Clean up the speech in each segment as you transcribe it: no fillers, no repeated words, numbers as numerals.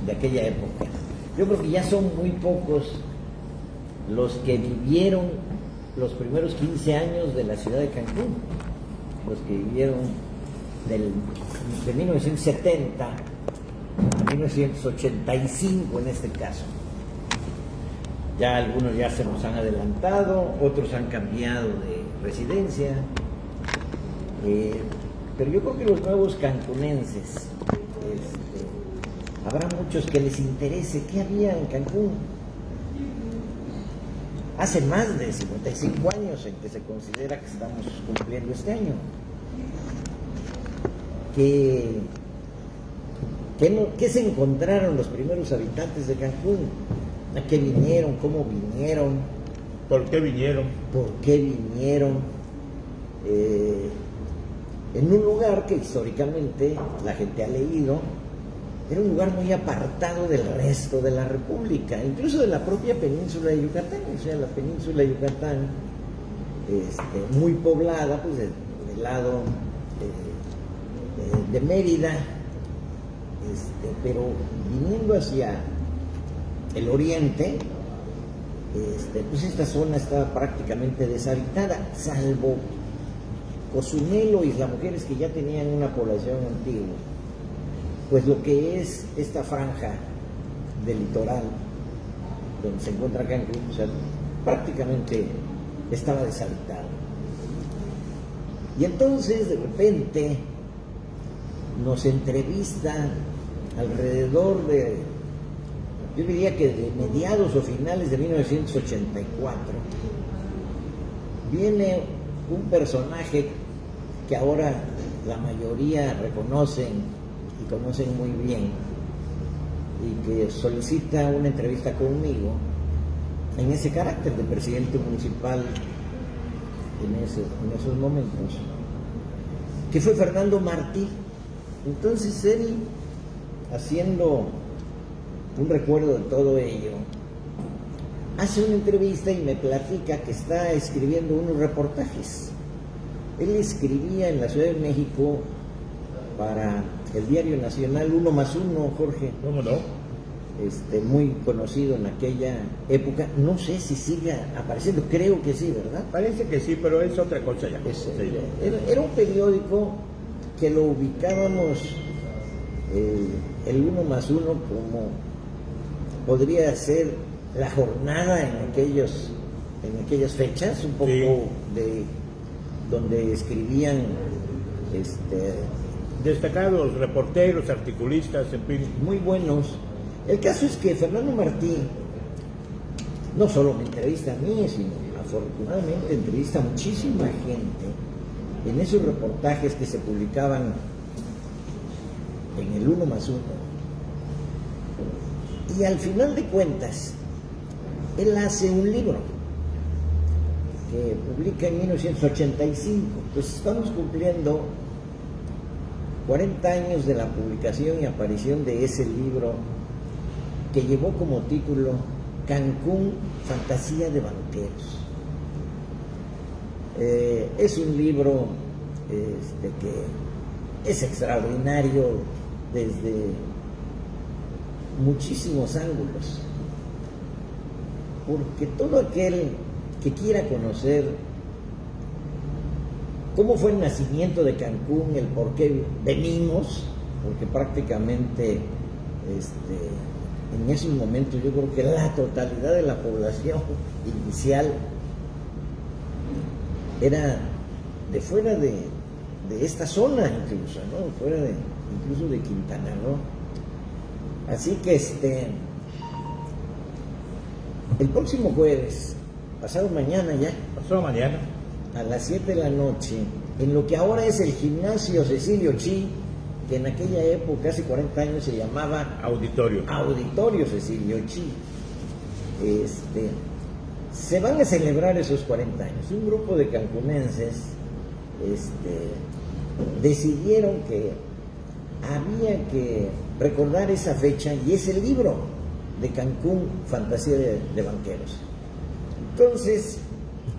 de aquella época. Yo creo que ya son muy pocos los que vivieron los primeros 15 años de la ciudad de Cancún, los que vivieron de 1970 a 1985 en este caso. Ya algunos ya se nos han adelantado, otros han cambiado de residencia, pero yo creo que los nuevos cancunenses, habrá muchos que les interese qué había en Cancún hace más de 55 años en que se considera que estamos cumpliendo este año. ¿Qué se encontraron los primeros habitantes de Cancún? ¿A qué vinieron? ¿Cómo vinieron? ¿Por qué vinieron? ¿Por qué vinieron? En un lugar que históricamente la gente ha leído, era un lugar muy apartado del resto de la República, incluso de la propia península de Yucatán. O sea, la península de Yucatán, muy poblada, pues del lado de Mérida, pero viniendo hacia el oriente, pues esta zona estaba prácticamente deshabitada, salvo Cozumel o Isla Mujeres, que ya tenían una población antigua. Pues lo que es esta franja del litoral, donde se encuentra Cancún, o sea, prácticamente estaba deshabitado. Y entonces, de repente, nos entrevista alrededor de, yo diría que de mediados o finales de 1984, viene un personaje que ahora la mayoría reconocen y conocen muy bien, y que solicita una entrevista conmigo en ese carácter de presidente municipal en esos momentos, que fue Fernando Martí. Entonces él, haciendo un recuerdo de todo ello, hace una entrevista y me platica que está escribiendo unos reportajes. Él escribía en la Ciudad de México para el diario nacional 1+1, Jorge. ¿Cómo no? Muy conocido en aquella época. No sé si siga apareciendo, creo que sí, ¿verdad? Parece que sí, pero es otra cosa ya. Era un periódico que lo ubicábamos, el 1+1, como podría ser La Jornada en aquellas fechas, un poco sí, de donde escribían destacados reporteros, articulistas, en fin. muy buenos. El caso es que Fernando Martí no solo me entrevista a mí, sino afortunadamente entrevista a muchísima gente en esos reportajes que se publicaban en el 1+1. Y al final de cuentas, él hace un libro que publica en 1985. Pues estamos cumpliendo 40 años de la publicación y aparición de ese libro, que llevó como título Cancún, Fantasía de Banqueros. Es un libro que es extraordinario desde muchísimos ángulos, porque todo aquel que quiera conocer cómo fue el nacimiento de Cancún, el por qué venimos, porque prácticamente en esos momentos yo creo que la totalidad de la población inicial era de fuera de esta zona, incluso, ¿no? Fuera incluso de Quintana Roo. Así que el próximo jueves, pasado mañana ya, Pasado mañana, a las 7 de la noche, en lo que ahora es el Gimnasio Cecilio Chi, que en aquella época, hace 40 años, se llamaba auditorio. Auditorio Cecilio Chi, se van a celebrar esos 40 años. Un grupo de cancunenses decidieron que había que recordar esa fecha, y es el libro de Cancún, Fantasía de Banqueros. Entonces,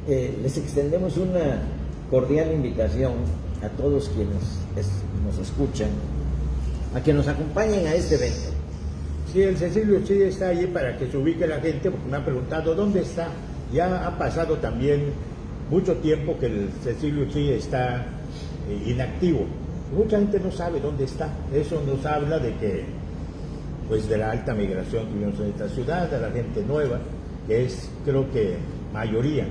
les extendemos una cordial invitación a todos quienes nos escuchan a que nos acompañen a este evento. Sí, el Cecilio sí está ahí para que se ubique la gente, porque me han preguntado dónde está. Ya ha pasado también mucho tiempo que el Cecilio sí está inactivo. Mucha gente no sabe dónde está. Eso nos habla de que, pues, de la alta migración que vivimos en esta ciudad, de la gente nueva, que es, creo que, mayoría.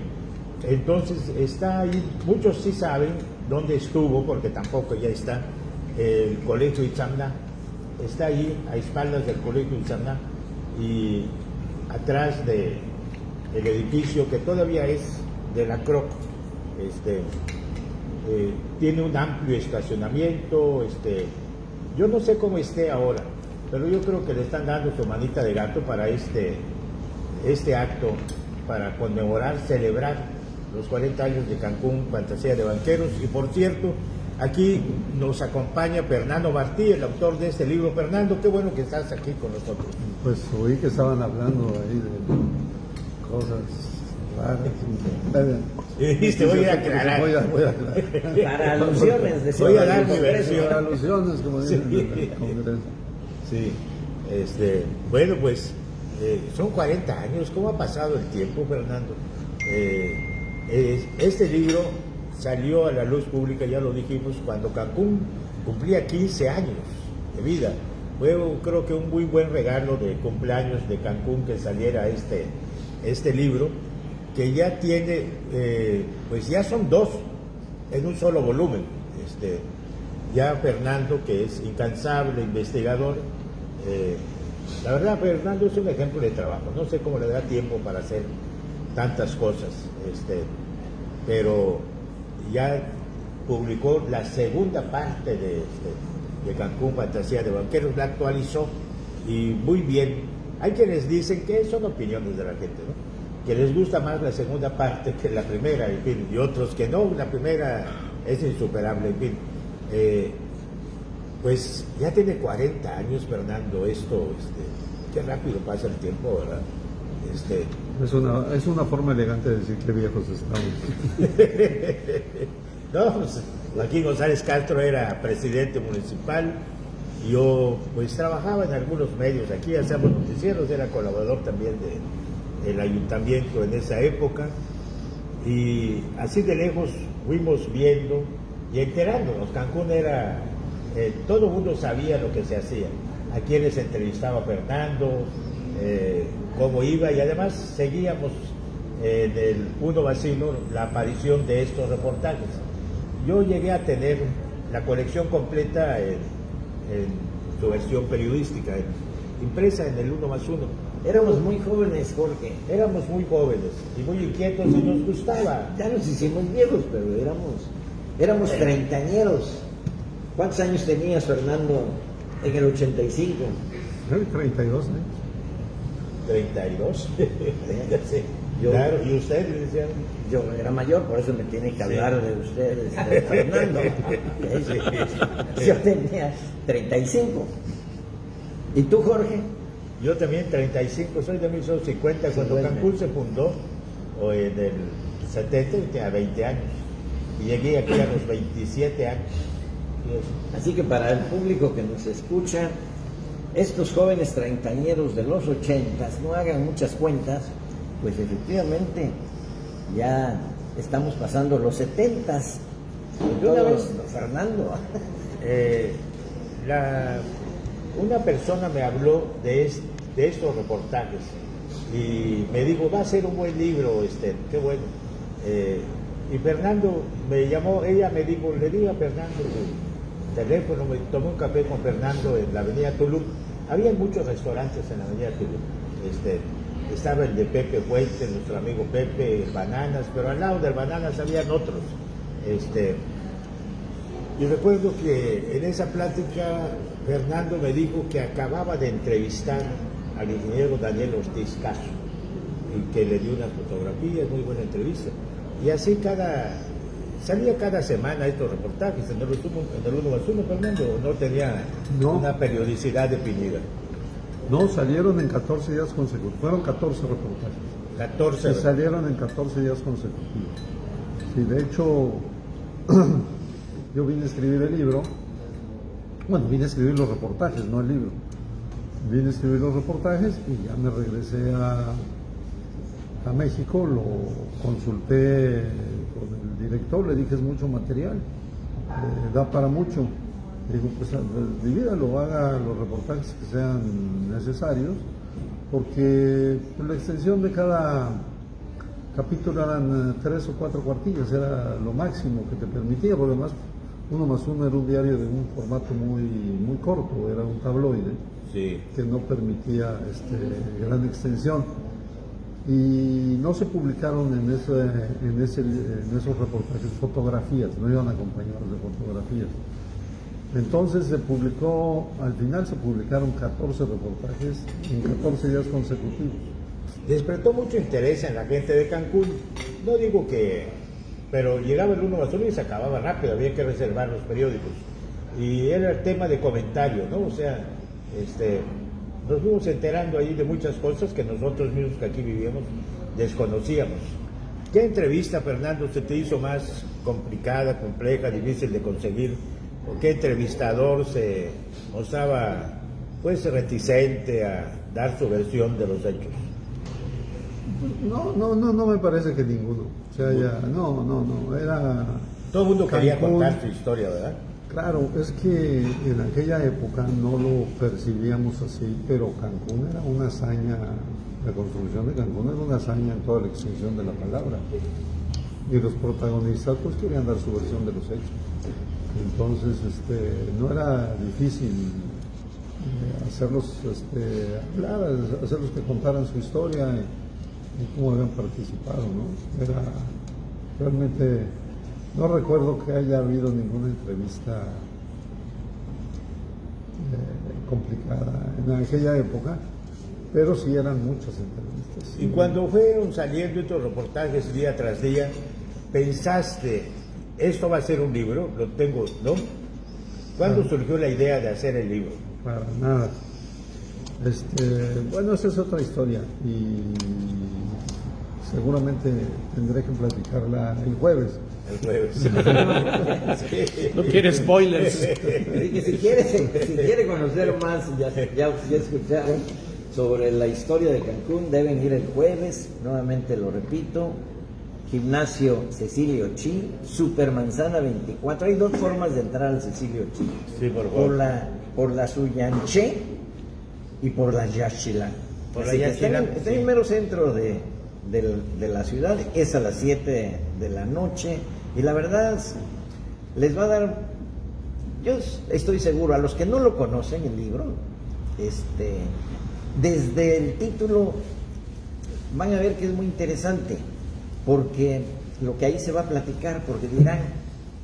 Entonces está ahí. Muchos sí saben dónde estuvo, porque tampoco ya está el Colegio Itzamna. Está ahí a espaldas del Colegio Itzamna y atrás del edificio que todavía es de la CROC. Tiene un amplio estacionamiento. Yo no sé cómo esté ahora, pero yo creo que le están dando su manita de gato para este acto, para conmemorar, celebrar los 40 años de Cancún, Fantasía de Banqueros. Y por cierto, aquí nos acompaña Fernando Martí, el autor de este libro. Fernando, qué bueno que estás aquí con nosotros. Pues oí que estaban hablando ahí de cosas raras. Y dijiste, voy a aclarar. Voy a aclarar. Para alusiones, decía. Voy a dar mi versión. Para alusiones, como dicen en el Congreso. Sí, bueno, pues son 40 años. ¿Cómo ha pasado el tiempo, Fernando? Este libro salió a la luz pública, ya lo dijimos, cuando Cancún cumplía 15 años de vida. Fue, creo que, un muy buen regalo de cumpleaños de Cancún que saliera este libro, que ya tiene, pues ya son 2 en un solo volumen. Ya Fernando, que es incansable investigador, la verdad, Fernando es un ejemplo de trabajo. No sé cómo le da tiempo para hacer tantas cosas, pero ya publicó la segunda parte de Cancún, Fantasía de Banqueros, la actualizó y muy bien. Hay quienes dicen que son opiniones de la gente, ¿no? Que les gusta más la segunda parte que la primera, en fin, y otros que no, la primera es insuperable, en fin. Pues ya tiene 40 años, Fernando, esto, qué rápido pasa el tiempo, ¿verdad? Es una forma elegante de decir que viejos estamos. No, pues, Joaquín González Castro era presidente municipal. Yo, pues, trabajaba en algunos medios aquí, hacíamos noticieros, era colaborador también del ayuntamiento en esa época. Y así de lejos fuimos viendo y enterándonos. Cancún era, todo el mundo sabía lo que se hacía, a quienes entrevistaba Fernando, cómo iba, y además seguíamos en el Uno Vacino la aparición de estos reportajes. Yo llegué a tener la colección completa en su versión periodística, impresa en el 1+1. Éramos muy jóvenes, Jorge. Éramos muy jóvenes y muy inquietos y nos gustaba. Ya nos hicimos viejos, pero éramos treintañeros. ¿Cuántos años tenías, Fernando, en el 85? 32 años. 32. Sí. Yo- Claro, y usted le decía. Yo era mayor, por eso me tiene que hablar de ustedes, de Fernando. Yo tenía 35. ¿Y tú, Jorge? Yo también 35, soy de 1950, cuando 50. Cancún se fundó, o en el 70, yo tenía 20 años. Y llegué aquí a los 27 años. Así que para el público que nos escucha, estos jóvenes treintañeros de los 80s, no hagan muchas cuentas, pues efectivamente ya estamos pasando los 70s. De una vez, Fernando. Una persona me habló de estos reportajes y me dijo, va a ser un buen libro, qué bueno. Y Fernando me llamó, ella me dijo, le diga a Fernando el teléfono, me tomé un café con Fernando en la avenida Tulum. Había muchos restaurantes en la avenida Tulum. Estaba el de Pepe Fuente, nuestro amigo Pepe, Bananas, pero al lado del Bananas habían otros. Y recuerdo que en esa plática Fernando me dijo que acababa de entrevistar al ingeniero Daniel Ortiz Caso y que le dio unas fotografías, muy buena entrevista. Y así salía cada semana estos reportajes en el 1+1, Fernando, no tenía una periodicidad definida. No, salieron en 14 días consecutivos. Fueron 14 reportajes. 14. Y salieron en 14 días consecutivos. Sí, de hecho, yo vine a escribir el libro. Bueno, vine a escribir los reportajes, no el libro. vine a escribir los reportajes y ya me regresé a México, lo consulté con el director, le dije es mucho material, da para mucho. Digo, pues divídalo, haga los reportajes que sean necesarios, porque la extensión de cada capítulo eran 3 o 4 cuartillas, era lo máximo que te permitía, porque además 1+1 era un diario de un formato muy corto, era un tabloide, Sí. que no permitía gran extensión. Y no se publicaron en esos reportajes fotografías, no iban acompañados de fotografías. Entonces al final se publicaron 14 reportajes en 14 días consecutivos. Despertó mucho interés en la gente de Cancún. No digo que, pero llegaba el 1+1 y se acababa rápido, había que reservar los periódicos. Y era el tema de comentario, ¿no? O sea, nos fuimos enterando ahí de muchas cosas que nosotros mismos que aquí vivíamos desconocíamos. ¿Qué entrevista, Fernando, se te hizo más complicada, compleja, difícil de conseguir? ¿O qué entrevistador se mostraba pues reticente a dar su versión de los hechos? No me parece que ninguno. O sea, era... Todo el mundo quería Cancún. contar su historia, ¿verdad? Claro, es que en aquella época no lo percibíamos así, pero Cancún era una hazaña, la construcción de Cancún era una hazaña en toda la extensión de la palabra. Y los protagonistas pues querían dar su versión de los hechos. Entonces, no era difícil hacerlos hablar, hacerlos que contaran su historia y cómo habían participado, ¿no? Era realmente... No recuerdo que haya habido ninguna entrevista complicada en aquella época, pero sí eran muchas entrevistas. Y cuando fueron saliendo estos reportajes día tras día, pensaste, esto va a ser un libro, lo tengo, ¿no? ¿Cuándo surgió la idea de hacer el libro? Para nada. Bueno, esa es otra historia y seguramente tendré que platicarla el jueves. El jueves. Sí. No quiere spoilers. Así que si quiere conocer más, ya escucharon sobre la historia de Cancún, deben ir el jueves, nuevamente lo repito, Gimnasio Cecilio Chi, Supermanzana 24. Hay 2 formas de entrar al Cecilio Chi. Sí, por favor. Por la Suyanché y por la Yaxchilán. Por la Así que Yaxchilán, está en sí. el mero centro de la ciudad, es a las 7 de la noche y la verdad les va a dar, yo estoy seguro, a los que no lo conocen el libro, desde el título van a ver que es muy interesante, porque lo que ahí se va a platicar, porque dirán,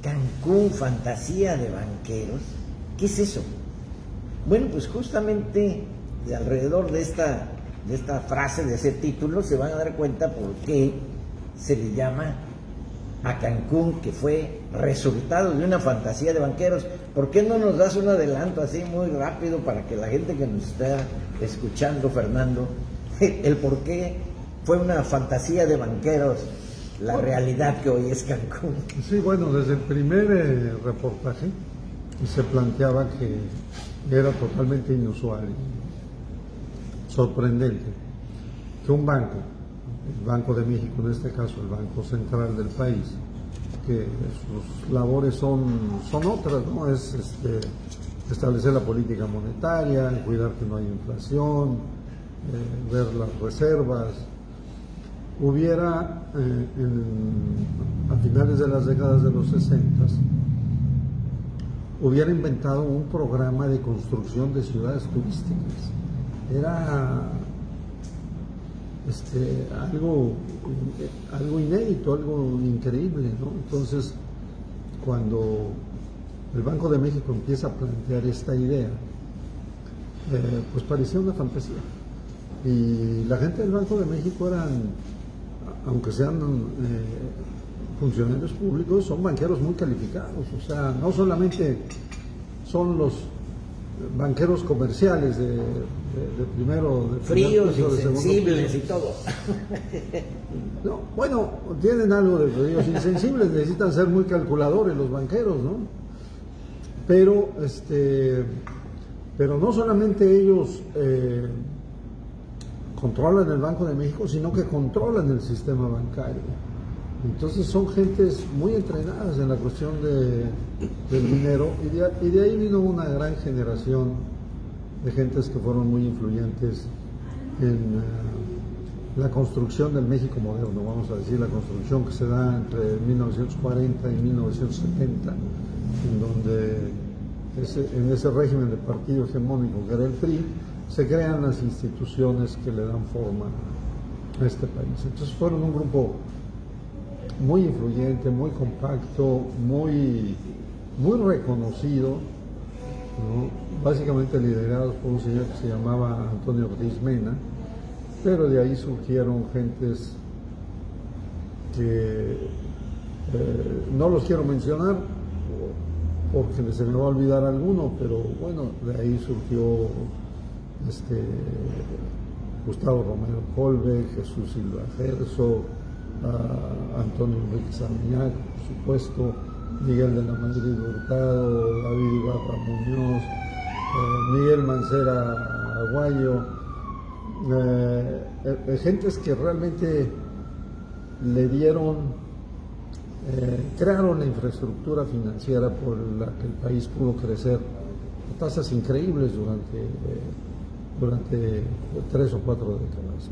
Cancún, fantasía de banqueros, ¿qué es eso? Bueno, pues justamente de alrededor de esta frase, de ese título, se van a dar cuenta por qué se le llama a Cancún, que fue resultado de una fantasía de banqueros. ¿Por qué no nos das un adelanto así muy rápido para que la gente que nos está escuchando, Fernando, el por qué fue una fantasía de banqueros la realidad que hoy es Cancún? Sí, bueno, desde el primer reportaje se planteaba que era totalmente inusual y sorprendente que un banco, el Banco de México, en este caso el Banco Central del país, que sus labores son otras, ¿no? Es establecer la política monetaria, cuidar que no haya inflación, ver las reservas. Hubiera, a finales de las décadas de los 60, hubiera inventado un programa de construcción de ciudades turísticas. Era algo inédito, algo increíble, ¿no? Entonces, cuando el Banco de México empieza a plantear esta idea, pues parecía una fantasía. Y la gente del Banco de México eran, aunque sean funcionarios públicos, son banqueros muy calificados. O sea, no solamente son los banqueros comerciales de primero, de Fríos, primer piso, de segundo insensibles piso. y todo. No, bueno, tienen algo de fríos, insensibles, necesitan ser muy calculadores los banqueros, ¿no? Pero Pero no solamente ellos controlan el Banco de México, sino que controlan el sistema bancario. Entonces son gentes muy entrenadas en la cuestión del dinero, y de ahí vino una gran generación de gentes que fueron muy influyentes en la construcción del México moderno, vamos a decir, la construcción que se da entre 1940 y 1970, en donde en ese régimen de partido hegemónico que era el PRI, se crean las instituciones que le dan forma a este país. Entonces fueron un grupo muy influyente, muy compacto, muy reconocido, ¿no? Básicamente liderados por un señor que se llamaba Antonio Ortiz Mena, pero de ahí surgieron gentes que no los quiero mencionar porque se me va a olvidar alguno, pero bueno, de ahí surgió Gustavo Romero Colbe, Jesús Silva Gerso, Antonio Enrique Samiñac, por supuesto, Miguel de la Madrid Hurtado, David Ibarra Muñoz, Miguel Mancera Aguayo, gentes que realmente le dieron, crearon la infraestructura financiera por la que el país pudo crecer a tasas increíbles durante 3 o 4 décadas.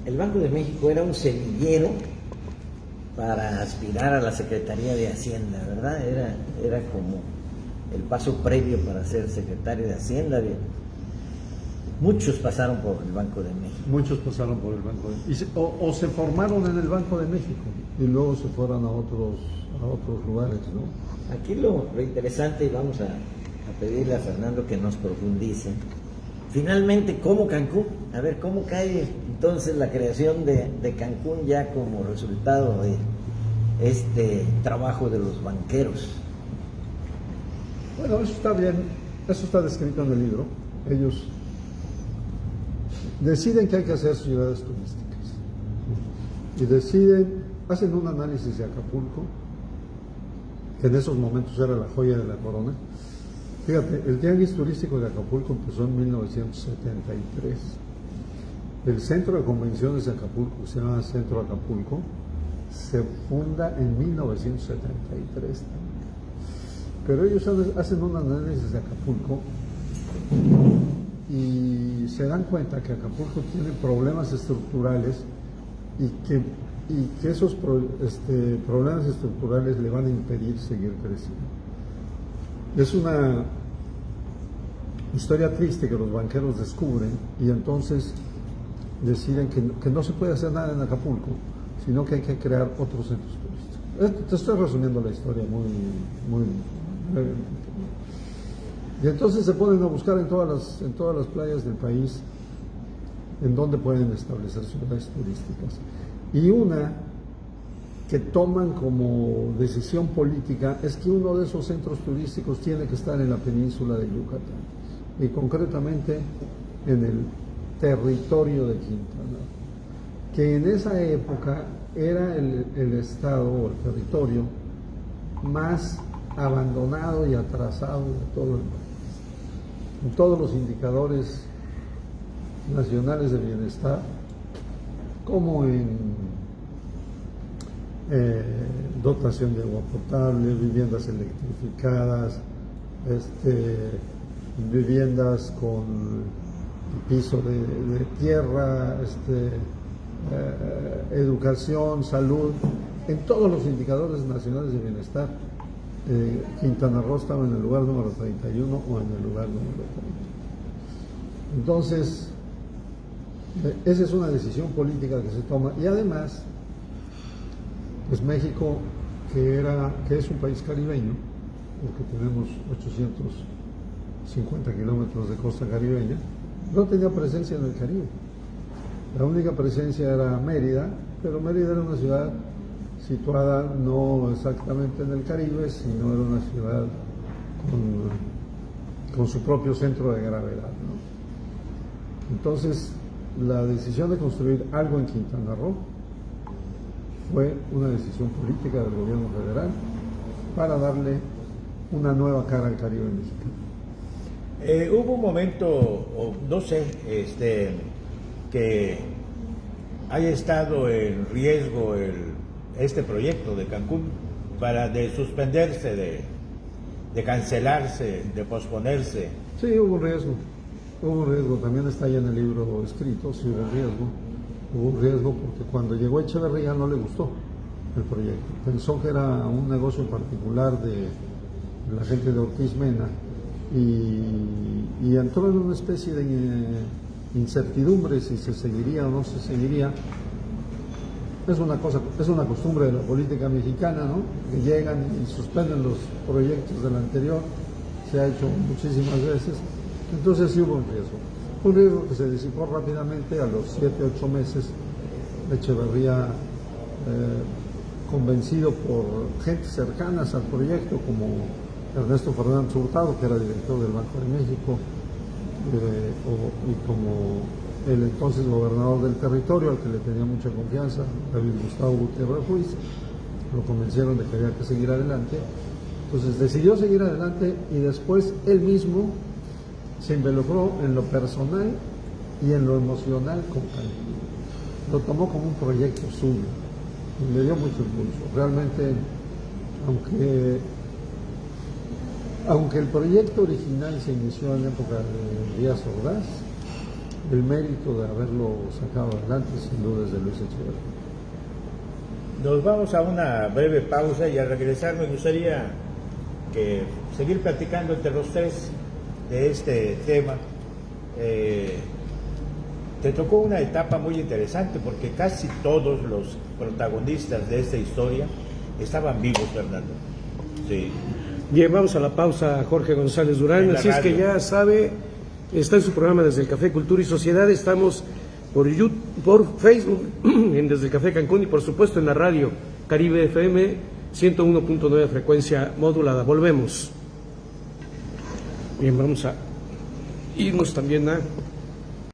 El Banco de México era un semillero para aspirar a la Secretaría de Hacienda, ¿verdad? Era como el paso previo para ser secretario de Hacienda. Muchos pasaron por el Banco de México. Muchos pasaron por el Banco de México. O se formaron en el Banco de México y luego se fueron a otros lugares, ¿no? Aquí lo interesante, y vamos a pedirle a Fernando que nos profundice. Finalmente, ¿cómo Cancún? A ver, ¿cómo cae entonces la creación de Cancún ya como resultado de este trabajo de los banqueros? Bueno, eso está bien, eso está descrito en el libro. Ellos deciden que hay que hacer ciudades turísticas y hacen un análisis de Acapulco, que en esos momentos era la joya de la corona. Fíjate, el tianguis turístico de Acapulco empezó en 1973. El centro de convenciones de Acapulco, que se llama Centro Acapulco, se funda en 1973. Pero ellos hacen un análisis de Acapulco y se dan cuenta que Acapulco tiene problemas estructurales y que esos problemas estructurales le van a impedir seguir creciendo. Es una historia triste que los banqueros descubren y entonces deciden que no se puede hacer nada en Acapulco, sino que hay que crear otros centros turísticos. Te estoy resumiendo la historia muy brevemente. Y entonces se ponen a buscar en todas las playas del país en donde pueden establecer ciudades turísticas. Y una que toman como decisión política es que uno de esos centros turísticos tiene que estar en la península de Yucatán, y concretamente en el territorio de Quintana, que en esa época era el estado o el territorio más abandonado y atrasado de todo el país. En todos los indicadores nacionales de bienestar, como en dotación de agua potable, viviendas electrificadas, viviendas con piso de tierra, educación, salud, en todos los indicadores nacionales de bienestar. Quintana Roo estaba en el lugar número 31 o en el lugar número 30. Entonces, esa es una decisión política que se toma, y además, pues México, que es un país caribeño, porque tenemos 850 kilómetros de costa caribeña, no tenía presencia en el Caribe. La única presencia era Mérida, pero Mérida era una ciudad situada no exactamente en el Caribe, sino era una ciudad con su propio centro de gravedad, ¿no? Entonces, la decisión de construir algo en Quintana Roo fue una decisión política del gobierno federal para darle una nueva cara al Caribe mexicano. Hubo un momento, o no sé, que haya estado en riesgo este proyecto de Cancún de suspenderse, de cancelarse, de posponerse. Sí, hubo riesgo, también está ahí en el libro escrito, sí hubo riesgo porque cuando llegó Echeverría no le gustó el proyecto, pensó que era un negocio particular de la gente de Ortiz Mena y entró en una especie de incertidumbre si se seguiría o no se seguiría. Es una costumbre de la política mexicana, ¿no? Que llegan y suspenden los proyectos del anterior, se ha hecho muchísimas veces, entonces sí hubo un riesgo que se disipó rápidamente a los 7-8 meses. Echeverría, convencido por gente cercanas al proyecto como Ernesto Fernández Hurtado, que era director del Banco de México, y como el entonces gobernador del territorio, al que le tenía mucha confianza, David Gustavo Gutiérrez Ruiz, lo convencieron de que había que seguir adelante. Entonces decidió seguir adelante y después él mismo se involucró en lo personal y en lo emocional con Cancún. Lo tomó como un proyecto suyo y le dio mucho impulso. Realmente, aunque el proyecto original se inició en época de Díaz Ordaz, el mérito de haberlo sacado adelante sin duda es de Luis Echeverría. Nos vamos a una breve pausa y al regresar me gustaría seguir platicando entre los tres de este tema. Te tocó una etapa muy interesante porque casi todos los protagonistas de esta historia estaban vivos, Fernando. Sí. Bien, vamos a la pausa, Jorge González Durán. Así es que ya sabe, está en su programa Desde el Café, Cultura y Sociedad. Estamos por YouTube, por Facebook, en Desde el Café Cancún y por supuesto en la radio Caribe FM 101.9 frecuencia modulada. Volvemos. Bien, vamos a irnos también a